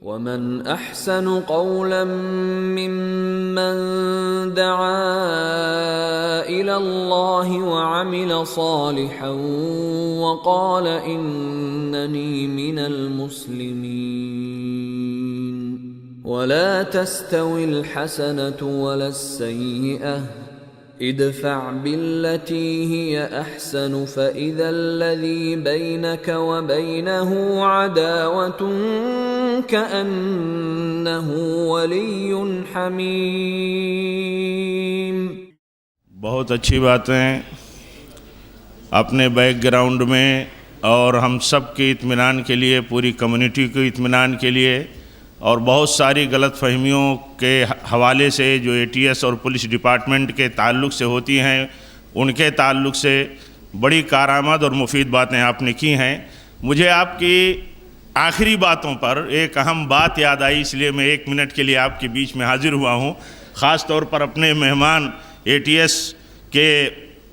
ومن احسن قولا ممن دعا الى الله وعمل صالحا وقال انني من المسلمين ولا تستوي الحسنة ولا السيئة ادفع بالتي هي احسن فاذا الذي بينك وبينه عداوة كأنه ولي حميم۔ بہت اچھی باتیں اپنے بیک گراؤنڈ میں اور ہم سب کے اطمینان کے لیے، پوری کمیونٹی کے اطمینان کے لیے، اور بہت ساری غلط فہمیوں کے حوالے سے جو اے ٹی ایس اور پولیس ڈپارٹمنٹ کے تعلق سے ہوتی ہیں، ان کے تعلق سے بڑی کارآمد اور مفید باتیں آپ نے کی ہیں۔ مجھے آپ کی آخری باتوں پر ایک اہم بات یاد آئی، اس لیے میں 1 منٹ کے لیے آپ کے بیچ میں حاضر ہوا ہوں۔ خاص طور پر اپنے مہمان اے ٹی ایس کے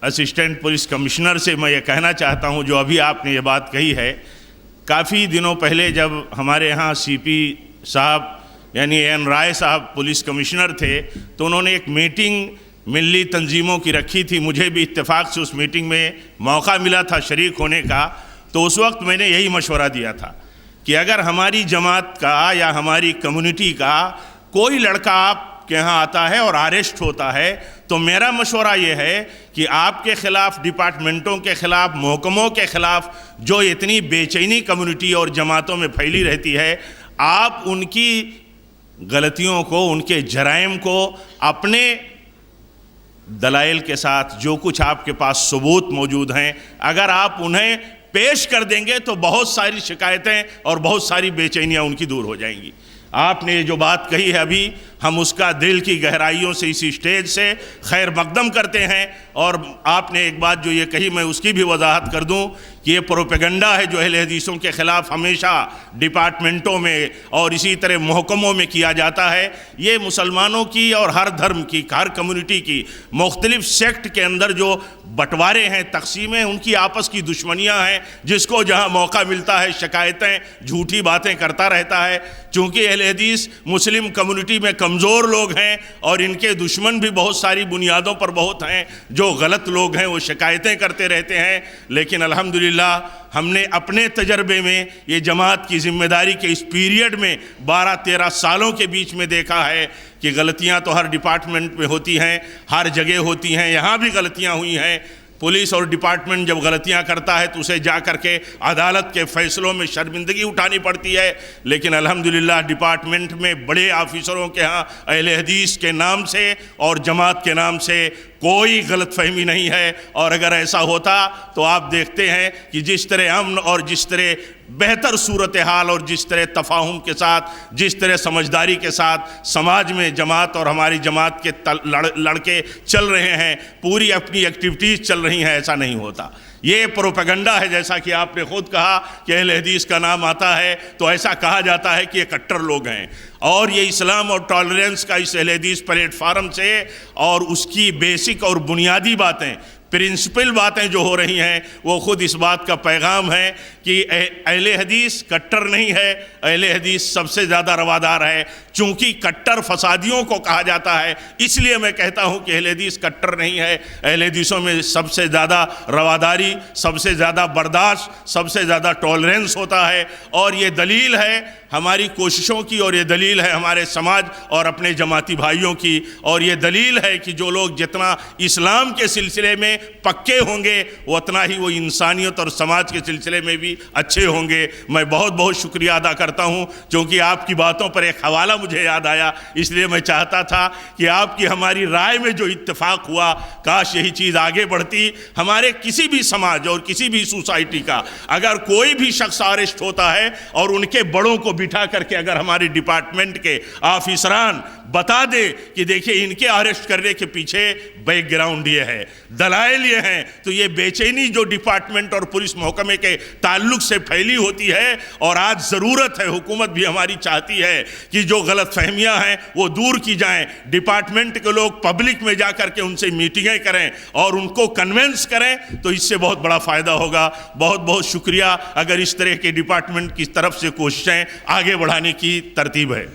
اسسٹنٹ پولیس کمشنر سے میں یہ کہنا چاہتا ہوں، جو ابھی آپ نے یہ بات کہی ہے۔ کافی دنوں پہلے جب ہمارے ہاں سی پی صاحب یعنی این رائے صاحب پولیس کمشنر تھے، تو انہوں نے ایک میٹنگ ملی تنظیموں کی رکھی تھی۔ مجھے بھی اتفاق سے اس میٹنگ میں موقع ملا تھا شریک ہونے کا۔ تو اس وقت میں نے یہی مشورہ دیا تھا کہ اگر ہماری جماعت کا یا ہماری کمیونٹی کا کوئی لڑکا آپ کے ہاں آتا ہے اور اریسٹ ہوتا ہے، تو میرا مشورہ یہ ہے کہ آپ کے خلاف، ڈپارٹمنٹوں کے خلاف، محکموں کے خلاف جو اتنی بے چینی کمیونٹی اور جماعتوں میں پھیلی رہتی ہے، آپ ان کی غلطیوں کو، ان کے جرائم کو اپنے دلائل کے ساتھ، جو کچھ آپ کے پاس ثبوت موجود ہیں، اگر آپ انہیں پیش کر دیں گے تو بہت ساری شکایتیں اور بہت ساری بے چینیاں ان کی دور ہو جائیں گی۔ آپ نے جو بات کہی ہے ابھی، ہم اس کا دل کی گہرائیوں سے اسی سٹیج سے خیر مقدم کرتے ہیں۔ اور آپ نے ایک بات جو یہ کہی، میں اس کی بھی وضاحت کر دوں کہ یہ پروپیگنڈا ہے جو اہل حدیثوں کے خلاف ہمیشہ ڈپارٹمنٹوں میں اور اسی طرح محکموں میں کیا جاتا ہے۔ یہ مسلمانوں کی اور ہر دھرم کی، ہر کمیونٹی کی مختلف سیکٹ کے اندر جو بٹوارے ہیں، تقسیمیں، ان کی آپس کی دشمنیاں ہیں، جس کو جہاں موقع ملتا ہے شکایتیں، جھوٹی باتیں کرتا رہتا ہے۔ چونکہ اہل حدیث مسلم کمیونٹی میں کمزور لوگ ہیں اور ان کے دشمن بھی بہت ساری بنیادوں پر بہت ہیں، جو غلط لوگ ہیں وہ شکایتیں کرتے رہتے ہیں۔ لیکن الحمدللہ ہم نے اپنے تجربے میں یہ جماعت کی ذمہ داری کے اس پیریڈ میں 12-13 سالوں کے بیچ میں دیکھا ہے کہ غلطیاں تو ہر ڈپارٹمنٹ میں ہوتی ہیں، ہر جگہ ہوتی ہیں، یہاں بھی غلطیاں ہوئی ہیں۔ پولیس اور ڈپارٹمنٹ جب غلطیاں کرتا ہے تو اسے جا کر کے عدالت کے فیصلوں میں شرمندگی اٹھانی پڑتی ہے۔ لیکن الحمدللہ ڈپارٹمنٹ میں بڑے آفیسروں کے ہاں اہل حدیث کے نام سے اور جماعت کے نام سے کوئی غلط فہمی نہیں ہے۔ اور اگر ایسا ہوتا تو آپ دیکھتے ہیں کہ جس طرح امن اور جس طرح بہتر صورتحال اور جس طرح تفاہم کے ساتھ، جس طرح سمجھداری کے ساتھ سماج میں جماعت اور ہماری جماعت کے لڑکے چل رہے ہیں، پوری اپنی ایکٹیویٹیز چل رہی ہیں، ایسا نہیں ہوتا۔ یہ پروپیگنڈا ہے، جیسا کہ آپ نے خود کہا کہ اہل حدیث کا نام آتا ہے تو ایسا کہا جاتا ہے کہ یہ کٹر لوگ ہیں، اور یہ اسلام اور ٹالرنس کا اس اہل حدیث پلیٹ فارم سے اور اس کی بیسک اور بنیادی باتیں، پرنسپل باتیں جو ہو رہی ہیں، وہ خود اس بات کا پیغام ہے کہ اہل حدیث کٹر نہیں ہے، اہل حدیث سب سے زیادہ روادار ہے۔ چونکہ کٹر فسادیوں کو کہا جاتا ہے، اس لیے میں کہتا ہوں کہ اہل حدیث کٹر نہیں ہے۔ اہل حدیثوں میں سب سے زیادہ رواداری، سب سے زیادہ برداشت، سب سے زیادہ ٹالرنس ہوتا ہے، اور یہ دلیل ہے ہماری کوششوں کی، اور یہ دلیل ہے ہمارے سماج اور اپنے جماعتی بھائیوں کی، اور یہ دلیل ہے کہ جو لوگ جتنا اسلام کے سلسلے میں پکے ہوں گے اتنا ہی وہ انسانیت اور سماج کے سلسلے میں بھی اچھے ہوں گے۔ میں بہت بہت شکریہ ادا کرتا ہوں، چونکہ آپ کی باتوں پر ایک حوالہ مجھے یاد آیا، اس لیے میں چاہتا تھا کہ آپ کی ہماری رائے میں جو اتفاق ہوا، کاش یہی چیز آگے بڑھتی۔ ہمارے کسی بھی سماج اور کسی بھی سوسائٹی کا اگر کوئی بھی شخص اریسٹ ہوتا ہے اور ان کے بڑوں کو بٹھا کر کے اگر ہمارے ڈپارٹمنٹ کے آفیسران بتا دے کہ دیکھیں ان کے اریسٹ کرنے کے پیچھے بیک گراؤنڈ یہ ہے، دلائل یہ ہیں، تو یہ بے چینی جو ڈپارٹمنٹ اور پولیس محکمے کے تعلق سے پھیلی ہوتی ہے، اور آج ضرورت ہے، حکومت بھی ہماری چاہتی ہے کہ جو غلط فہمیاں ہیں وہ دور کی جائیں، ڈپارٹمنٹ کے لوگ پبلک میں جا کر کے ان سے میٹنگیں کریں اور ان کو کنونس کریں، تو اس سے بہت بڑا فائدہ ہوگا۔ بہت بہت شکریہ اگر اس طرح کے ڈپارٹمنٹ کی طرف سے کوششیں آگے بڑھانے کی ترتیب ہے۔